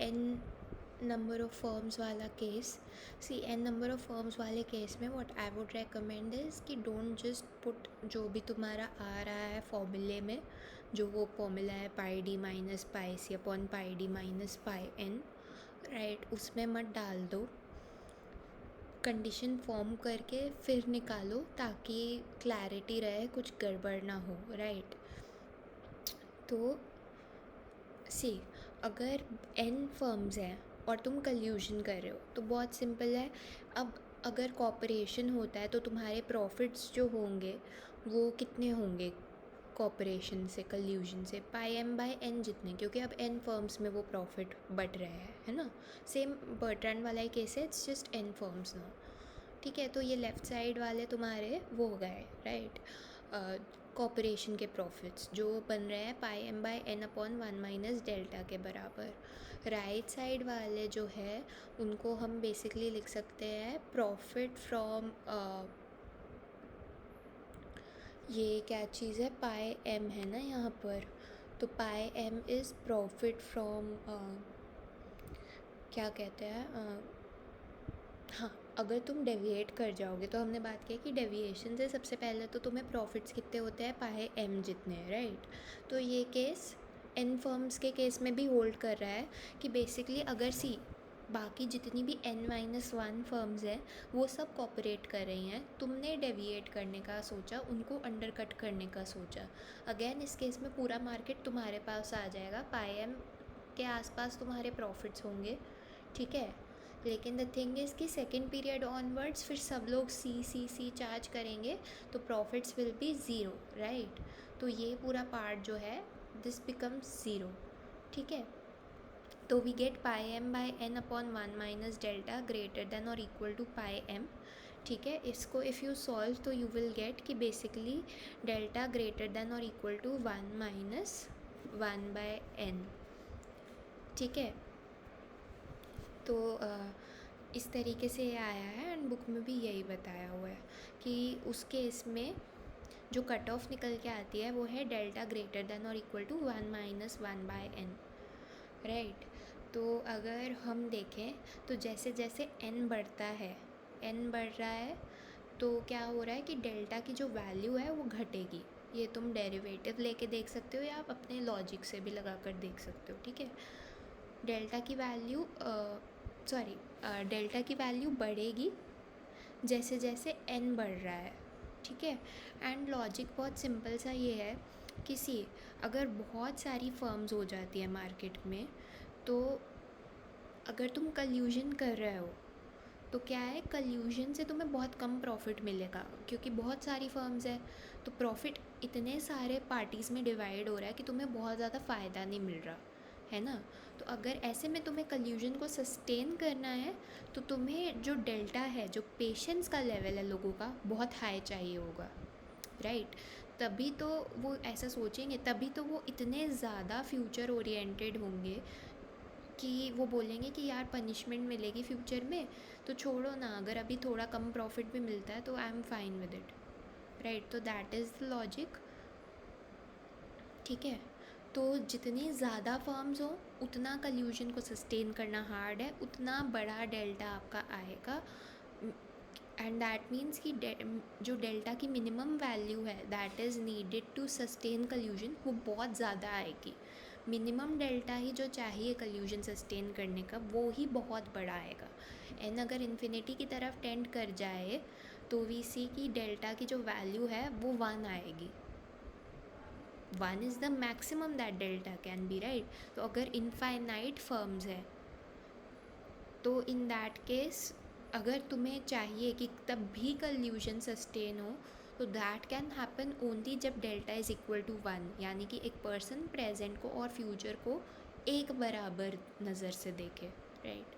N number of firms वाला case, see N number of firms वाले case में what I would recommend is कि don't just put जो भी तुम्हारा आ रहा है फॉर्मूले में, जो वो फॉर्मूला है pi D minus pi C upon pi D minus pi N, right, उसमें मत डाल दो, कंडीशन फॉर्म करके फिर निकालो ताकि क्लैरिटी रहे, कुछ गड़बड़ ना हो, राइट। तो सी अगर एन फर्म्स हैं और तुम कल्यूजन कर रहे हो तो बहुत सिंपल है। अब अगर कॉपरेशन होता है तो तुम्हारे प्रॉफिट्स जो होंगे वो कितने होंगे कॉपरेशन से, कल्यूजन से, पाई एम बाई एन जितने, क्योंकि अब एन फर्म्स में वो प्रॉफिट बट रहे हैं, है ना। सेम बर्ट्रैंड वाला ही केस है, इट्स जस्ट एन फर्म्स ना, ठीक है। तो ये लेफ़्ट साइड वाले तुम्हारे वो हो गए, राइट, कॉपरेशन के प्रॉफिट्स जो बन रहे हैं pi M by N upon 1 - delta के बराबर। राइट साइड वाले जो है उनको हम बेसिकली लिख सकते हैं प्रॉफिट फ्रॉम, ये क्या चीज़ है, पाई एम है ना यहाँ पर, तो पाई एम इज़ प्रॉफिट फ्रॉम, क्या कहते हैं, हाँ, अगर तुम डेविएट कर जाओगे तो हमने बात की कि डेविएशन से सबसे पहले तो तुम्हें प्रॉफिट्स कितने होते हैं, पाई एम जितने, राइट। तो ये केस एन फर्म्स के केस में भी होल्ड कर रहा है कि बेसिकली अगर सी बाकी जितनी भी N-1 फर्म्स हैं वो सब कॉपरेट कर रही हैं, तुमने डेविएट करने का सोचा, उनको अंडरकट करने का सोचा, अगेन इस केस में पूरा मार्केट तुम्हारे पास आ जाएगा, पाई एम के आसपास तुम्हारे प्रॉफिट्स होंगे, ठीक है। लेकिन द थिंग इज़ कि सेकेंड पीरियड ऑनवर्ड्स फिर सब लोग सी चार्ज करेंगे तो profits will be zero, right. तो ये पूरा पार्ट जो है दिस बिकम्स ज़ीरो, ठीक है। तो we get pi M by N upon 1 - delta greater than और इक्वल टू पाई एम, ठीक है। इसको इफ़ यू सॉल्व तो यू विल गेट कि बेसिकली डेल्टा ग्रेटर देन और इक्वल टू 1 - 1/n, ठीक है। तो इस तरीके से ये आया है एंड बुक में भी यही बताया हुआ है कि उस केस में जो कट ऑफ निकल के आती है वो है डेल्टा ग्रेटर देन और इक्वल टू 1 - 1/n, राइट। तो अगर हम देखें तो जैसे जैसे n बढ़ता है, n बढ़ रहा है तो क्या हो रहा है कि डेल्टा की जो वैल्यू है वो घटेगी। ये तुम डेरिवेटिव लेके देख सकते हो या आप अपने लॉजिक से भी लगा कर देख सकते हो, ठीक है। डेल्टा की वैल्यू डेल्टा की वैल्यू बढ़ेगी जैसे जैसे n बढ़ रहा है, ठीक है। एंड लॉजिक बहुत सिंपल सा ये है कि सी अगर बहुत सारी फर्म्स हो जाती है मार्केट में तो अगर तुम कल्यूजन कर रहे हो तो क्या है, कल्यूजन से तुम्हें बहुत कम प्रॉफिट मिलेगा क्योंकि बहुत सारी फर्म्स है, तो प्रॉफिट इतने सारे पार्टीज़ में डिवाइड हो रहा है कि तुम्हें बहुत ज़्यादा फ़ायदा नहीं मिल रहा है ना। तो अगर ऐसे में तुम्हें कल्यूजन को सस्टेन करना है तो तुम्हें जो डेल्टा है, जो पेशेंस का लेवल है लोगों का, बहुत हाई चाहिए होगा, राइट। तभी तो वो ऐसा सोचेंगे, तभी तो वो इतने ज़्यादा फ्यूचर ओरिएंटेड होंगे कि वो बोलेंगे कि यार पनिशमेंट मिलेगी फ्यूचर में तो छोड़ो ना, अगर अभी थोड़ा कम प्रॉफिट भी मिलता है तो I am fine with it, right. तो दैट इज़ द लॉजिक, ठीक है। तो जितनी ज़्यादा फर्म्स हो उतना कल्यूजन को सस्टेन करना हार्ड है, उतना बड़ा डेल्टा आपका आएगा, एंड दैट मीन्स कि जो डेल्टा की मिनिमम वैल्यू है that is needed to sustain collusion वो बहुत ज़्यादा आएगी। मिनिमम डेल्टा ही जो चाहिए कल्यूजन सस्टेन करने का वो ही बहुत बड़ा आएगा। एन अगर इन्फिनिटी की तरफ टेंड कर जाए तो वी सी की डेल्टा की जो वैल्यू है वो 1 आएगी। 1 is the maximum that delta can be, right. तो अगर इनफाइनाइट फर्म्स है तो इन दैट केस अगर तुम्हें चाहिए कि तब भी कल्यूजन सस्टेन हो तो दैट कैन हैपन ओनली जब डेल्टा इज़ इक्वल टू 1, यानी कि एक पर्सन प्रेजेंट को और फ्यूचर को एक बराबर नज़र से देखे, राइट।